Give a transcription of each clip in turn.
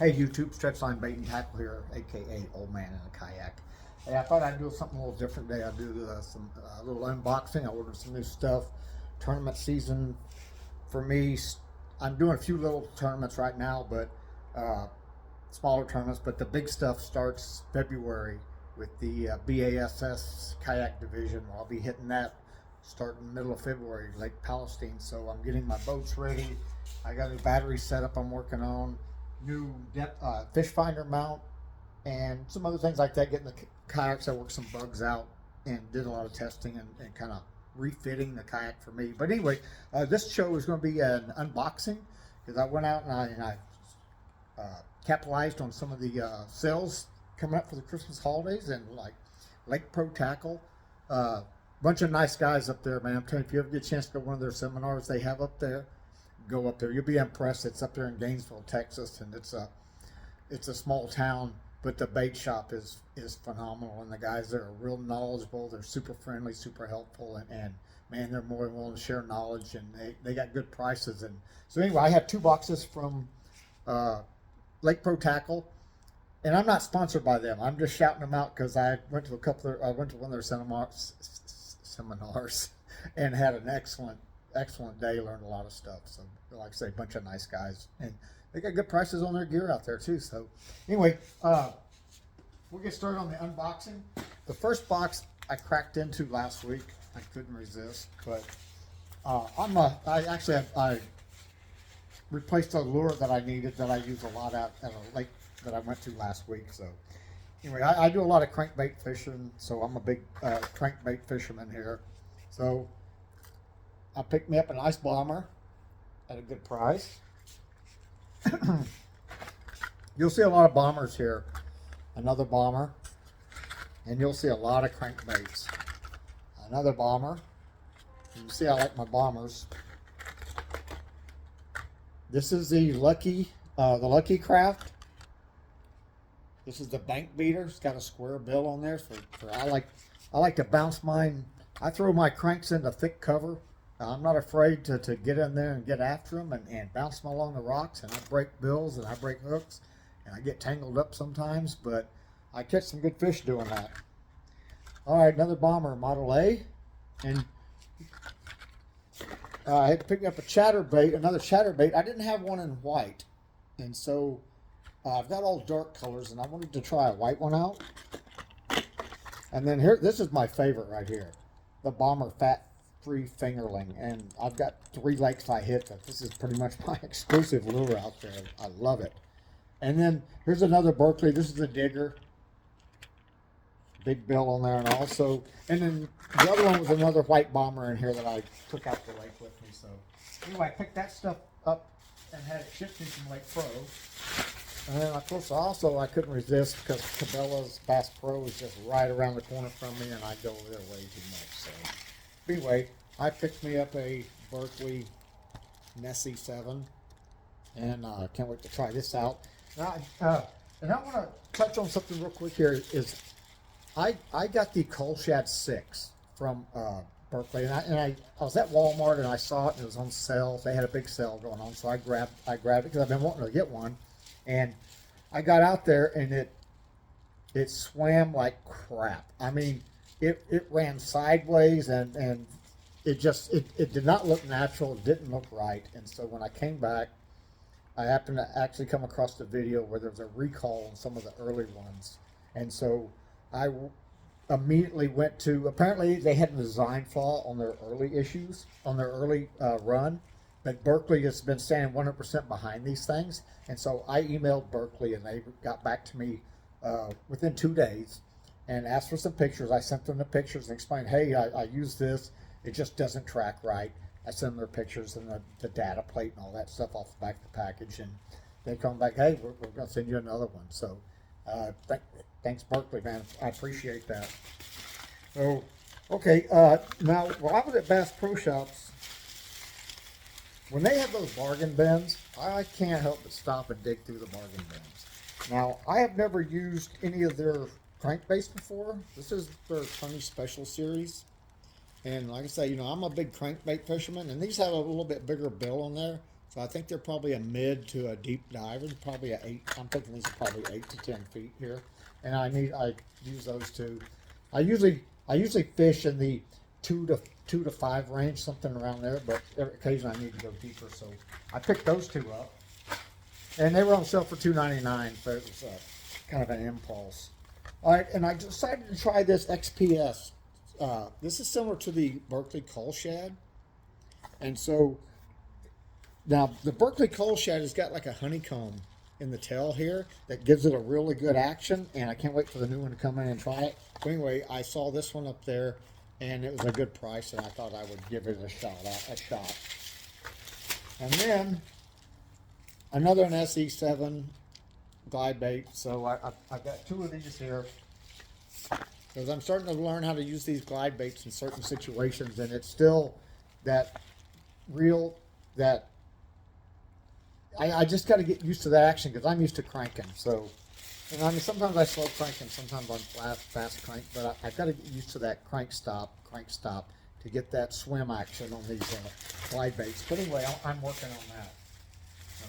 Hey YouTube, Stretchline Bait and Tackle here, aka Old Man in a Kayak. Hey, I thought I'd do something a little different today. I'd do some little unboxing. I ordered some new stuff. Tournament season for me, I'm doing a few little tournaments right now, but smaller tournaments. But the big stuff starts February with the BASS Kayak Division. I'll be hitting that starting middle of February, Lake Palestine. So I'm getting my boats ready. I got a battery setup I'm working on, new fish finder mount, and some other things like that. Getting the kayaks, I worked some bugs out and did a lot of testing and kind of refitting the kayak for me. But anyway, this show is going to be an unboxing because I went out and I capitalized on some of the sales coming up for the Christmas holidays, and like Lake Pro Tackle. Bunch of nice guys up there, man. I'm telling you, if you ever get a chance to go to one of their seminars they have up there, go up there. You'll be impressed. It's up there in Gainesville, Texas, and it's a small town, but the bait shop is phenomenal, and the guys there are real knowledgeable. They're super friendly, super helpful, and man, they're more than willing to share knowledge, and they got good prices. And so anyway, I have 2 boxes from Lake Pro Tackle, and I'm not sponsored by them. I'm just shouting them out because I went to I went to one of their seminars and had an excellent day. Learned a lot of stuff. So like I say, a bunch of nice guys, and they got good prices on their gear out there too. So anyway, we'll get started on the unboxing. The first box I cracked into last week. I couldn't resist, but I replaced a lure that I needed that I use a lot out at a lake that I went to last week. So anyway, I do a lot of crankbait fishing, so I'm a big crankbait fisherman here. So I picked me up an ice bomber at a good price. You'll see a lot of bombers here. Another bomber, and you'll see a lot of crankbaits. Another bomber. You see I like my bombers. This is the Lucky Craft. This is the bank beater. It's got a square bill on there. I like to bounce mine. I throw my cranks into thick cover. I'm not afraid to get in there and get after them and bounce them along the rocks. And I break bills and I break hooks and I get tangled up sometimes, but I catch some good fish doing that. All right, another bomber, Model A, and I had to pick up another chatterbait. I didn't have one in white, and so I've got all dark colors, and I wanted to try a white one out. And then here, this is my favorite right here, the Bomber Fat-Free Fingerling, and I've got 3 lakes I hit that. This is pretty much my exclusive lure out there. I love it. And then here's another Berkley. This is the Digger. Big bill on there, and then the other one was another white bomber in here that I took out the lake with me. So anyway, I picked that stuff up and had it shipped in from Lake Pro. And then of course I couldn't resist because Cabela's Bass Pro is just right around the corner from me, and I go over there way too much. So anyway, I picked me up a Berkley Nessie 7, and I can't wait to try this out. Now, and I want to touch on something real quick here. I got the Cull Shad 6 from Berkley, and I was at Walmart and I saw it and it was on sale. They had a big sale going on, so I grabbed it because I've been wanting to get one. And I got out there and it swam like crap. I mean, it ran sideways and it did not look natural. It didn't look right. And so when I came back, I happened to actually come across the video where there was a recall on some of the early ones, and so I immediately went to, apparently they had a design flaw on their early issues, on their early run, but Berkley has been standing 100% behind these things. And so I emailed Berkley and they got back to me within 2 days and asked for some pictures. I sent them the pictures and explained, hey, I use this, it just doesn't track right. I sent them their pictures and the data plate and all that stuff off the back of the package, and they come back, hey, we're going to send you another one. So thanks, Berkley, man. I appreciate that. So, okay, now, while I was at Bass Pro Shops, when they have those bargain bins, I can't help but stop and dig through the bargain bins. Now, I have never used any of their crankbaits before. This is their Funny Special Series. And like I say, I'm a big crankbait fisherman, and these have a little bit bigger bill on there. So I think they're probably a mid to a deep diver. They're probably a 8. I'm thinking these are probably 8 to 10 feet here. And I use those too. I usually fish in the 2 to 5 range, something around there. But occasionally I need to go deeper, so I picked those two up, and they were on sale for $2.99. But it was kind of an impulse. All right, and I decided to try this XPS. This is similar to the Berkley Cull Shad, and so. Now, the Berkley Cull Shad has got like a honeycomb in the tail here that gives it a really good action, and I can't wait for the new one to come in and try it. But anyway, I saw this one up there, and it was a good price, and I thought I would give it a shot. And then, another an SE7 glide bait. So I've got 2 of these here, because I'm starting to learn how to use these glide baits in certain situations, and it's still that I just got to get used to that action, because I'm used to cranking. So, and I mean, sometimes I slow crank and sometimes I'm fast crank, but I've got to get used to that crank stop to get that swim action on these glide baits. But anyway, I'm working on that. So,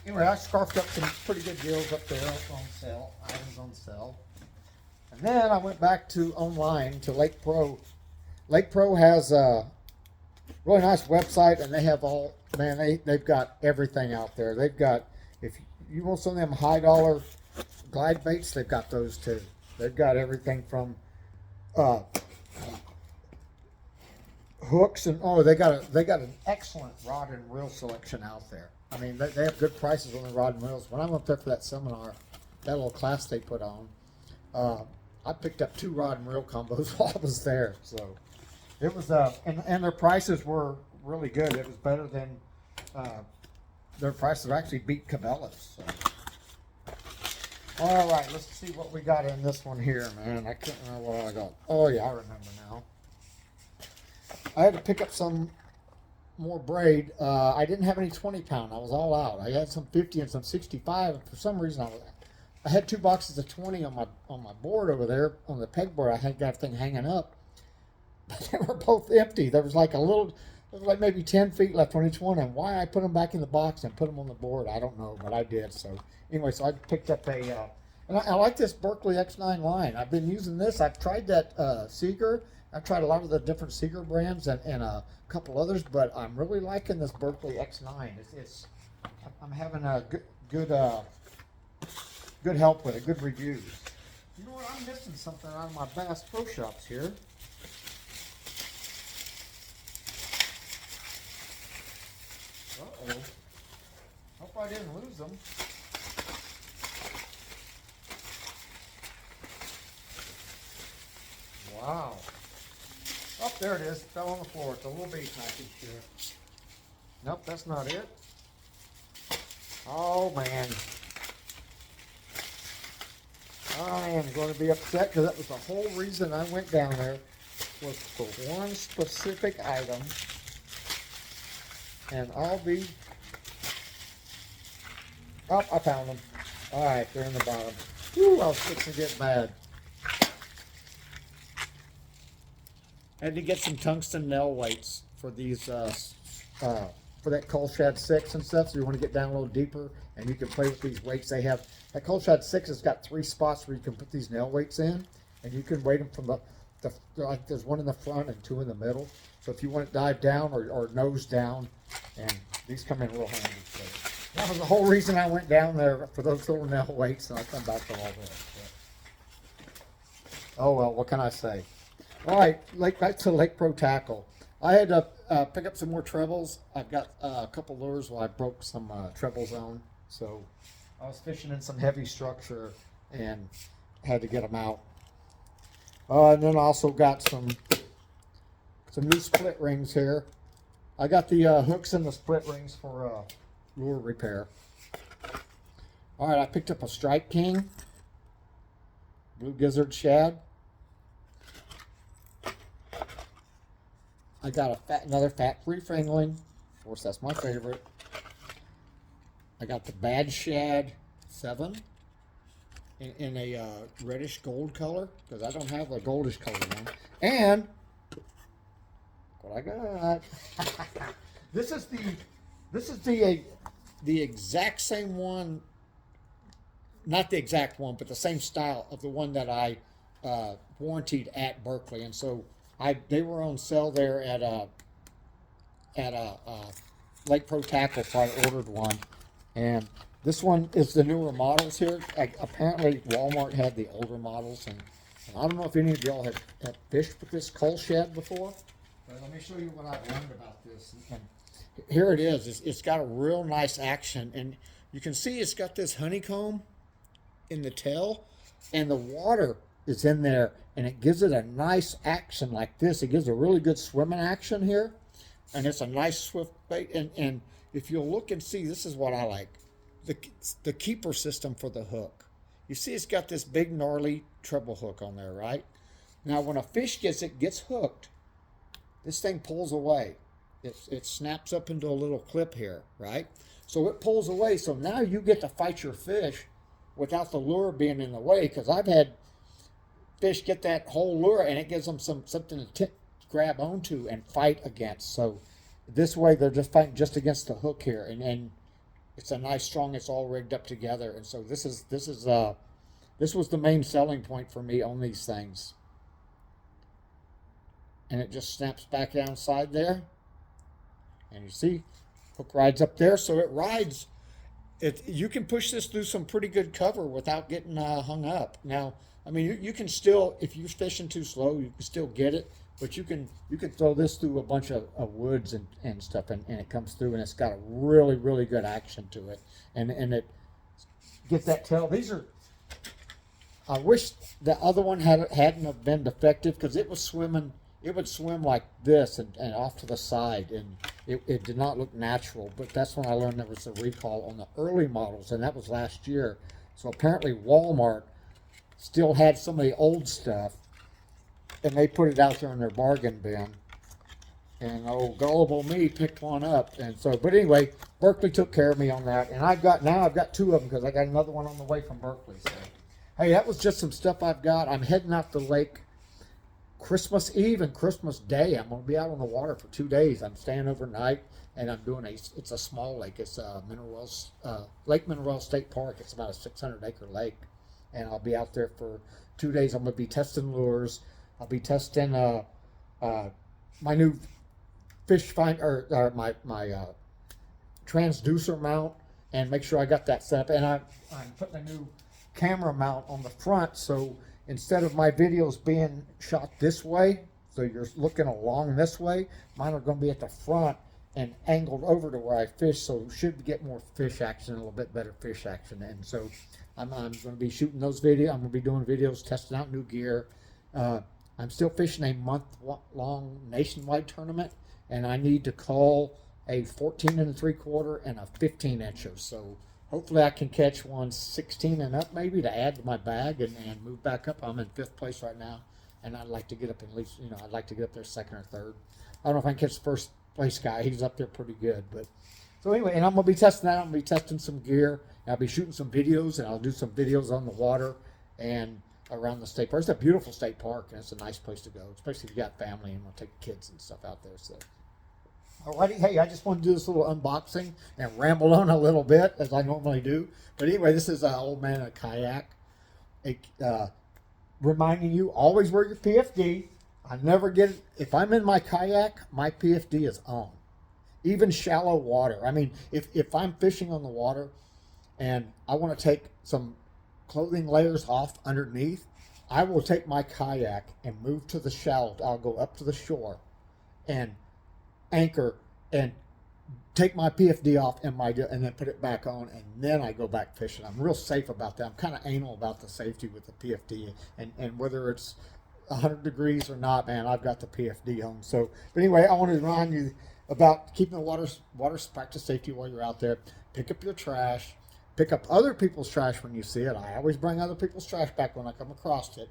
anyway, I scarfed up some pretty good deals up there on sale, items on sale. And then I went back to online to Lake Pro. Lake Pro has a really nice website, and they have they've got everything out there. They've got, if you want some of them high dollar glide baits, they've got those too. They've got everything from hooks, and they got an excellent rod and reel selection out there. I mean, they have good prices on the rod and reels. When I went there for that seminar, that little class they put on, I picked up 2 rod and reel combos while I was there. So it was and their prices were really good. It was better than their prices actually beat Cabela's. So. All right, let's see what we got in this one here, man. I can't remember what I got. Oh yeah, I remember now. I had to pick up some more braid. I didn't have any 20-pound. I was all out. I had some 50 and some 65. And for some reason, I had 2 boxes of 20 on my board over there on the pegboard. I had that thing hanging up, but they were both empty. There was like maybe 10 feet left on each one. And why I put them back in the box and put them on the board, I don't know, but I did. So anyway, so I picked up and I like this Berkley X9 line. I've been using this. I've tried that Seeger. I've tried a lot of the different Seeger brands and a couple others, but I'm really liking this Berkley X9. I'm having a good help with it, good reviews. You know what? I'm missing something out of my Bass Pro Shops here. Uh-oh. Hope I didn't lose them. Wow. Oh, there it is. It fell on the floor. It's a little bait package here. Nope, that's not it. Oh, man. I am going to be upset, because that was the whole reason I went down there, was for one specific item. And I'll be... Oh, I found them. All right, they're in the bottom. Whew, I was fixing to get mad. I had to get some tungsten nail weights for these, for that Cull Shad 6 and stuff, so you want to get down a little deeper, and you can play with these weights. They have, that Cull Shad 6 has got 3 spots where you can put these nail weights in, and you can weight them from like there's one in the front and 2 in the middle. So if you want to dive down or nose down, and these come in real handy. So that was the whole reason I went down there, for those little nail weights, and I'll come back to all this. But, oh well, what can I say? All right, back to Lake Pro Tackle. I had to pick up some more trebles. I've got a couple lures where I broke some trebles on. So I was fishing in some heavy structure and had to get them out. And then I also got some new split rings here. I got the hooks and the split rings for lure repair. All right, I picked up a Strike King Blue Gizzard Shad. I got another fat-free fingerling. Of course, that's my favorite. I got the Bad Shad 7 in a reddish gold color, because I don't have a goldish color one. And what I got. This is the This is the exact same one, not the exact one, but the same style of the one that I warranted at Berkley. And so they were on sale there at Lake Pro Tackle, so I ordered one. And this one is the newer models here. Apparently Walmart had the older models, and I don't know if any of y'all have fished with this Cull Shad before, but let me show you what I've learned about this. And here it is. It's got a real nice action, and you can see it's got this honeycomb in the tail, and the water is in there, and it gives it a nice action like this. It gives a really good swimming action here, and it's a nice swift bait. And if you'll look and see, this is what I like, the keeper system for the hook. You see it's got this big gnarly treble hook on there, right? Now when a fish gets hooked, this thing pulls away. It snaps up into a little clip here, right? So it pulls away, so now you get to fight your fish without the lure being in the way, because I've had fish get that whole lure and it gives them something to grab onto and fight against. So this way they're just fighting just against the hook here, and it's a nice strong, it's all rigged up together. And so this was the main selling point for me on these things. And it just snaps back downside there, and you see hook rides up there, so it rides. You can push this through some pretty good cover without getting hung up. Now, I mean, you can still, if you're fishing too slow, you can still get it, but you can throw this through a bunch of woods and stuff, and it comes through, and it's got a really, really good action to it, and it get that tail. These are, I wish the other one hadn't have been defective, because it was swimming. It would swim like this and off to the side, and it did not look natural. But that's when I learned there was a recall on the early models, and that was last year. So apparently Walmart still had some of the old stuff, and they put it out there in their bargain bin. And old gullible me picked one up. And so, but anyway, Berkley took care of me on that, and I've got two of them, because I got another one on the way from Berkley. So hey, that was just some stuff I've got. I'm heading out the lake Christmas Eve and Christmas Day. I'm going to be out on the water for 2 days. I'm staying overnight, and I'm doing it's a small lake. It's Lake Mineral State Park. It's about a 600-acre lake, and I'll be out there for 2 days. I'm going to be testing lures. I'll be testing my new fish finder, or my transducer mount, and make sure I got that set up. And I'm putting a new camera mount on the front, so instead of my videos being shot this way, so you're looking along this way, mine are going to be at the front and angled over to where I fish, so we should get more fish action, a little bit better fish action. And so I'm going to be shooting those videos. I'm going to be doing videos, testing out new gear. I'm still fishing a month-long nationwide tournament, and I need to call a 14 3/4 and a 15-incher. So hopefully I can catch one 16 and up, maybe, to add to my bag and move back up. I'm in 5th place right now, and I'd like to get up at least, I'd like to get up there 2nd or 3rd. I don't know if I can catch the 1st place guy. He's up there pretty good. But so anyway, and I'm going to be testing that. I'm going to be testing some gear. And I'll be shooting some videos, and I'll do some videos on the water and around the state park. It's a beautiful state park, and it's a nice place to go, especially if you got family and want to take kids and stuff out there. So alrighty, hey, I just want to do this little unboxing and ramble on a little bit, as I normally do. But anyway, this is an old man in a kayak. Reminding you, always wear your PFD. I never get it. If I'm in my kayak, my PFD is on. Even shallow water. I mean, if I'm fishing on the water and I want to take some clothing layers off underneath, I will take my kayak and move to the shallow. I'll go up to the shore and anchor and take my PFD off and then put it back on, and then I go back fishing. I'm real safe about that. I'm kind of anal about the safety with the PFD, and whether it's 100 degrees or not, man, I've got the PFD on. So, but anyway, I want to remind you about keeping the water practice safety while you're out there. Pick up your trash. Pick up other people's trash when you see it. I always bring other people's trash back when I come across it.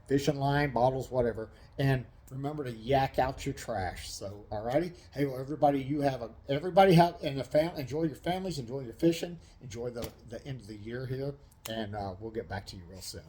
Fishing line, bottles, whatever. And remember to yak out your trash. So, alrighty. Hey, well, everybody and the family, enjoy your families, enjoy your fishing, enjoy the end of the year here, and we'll get back to you real soon.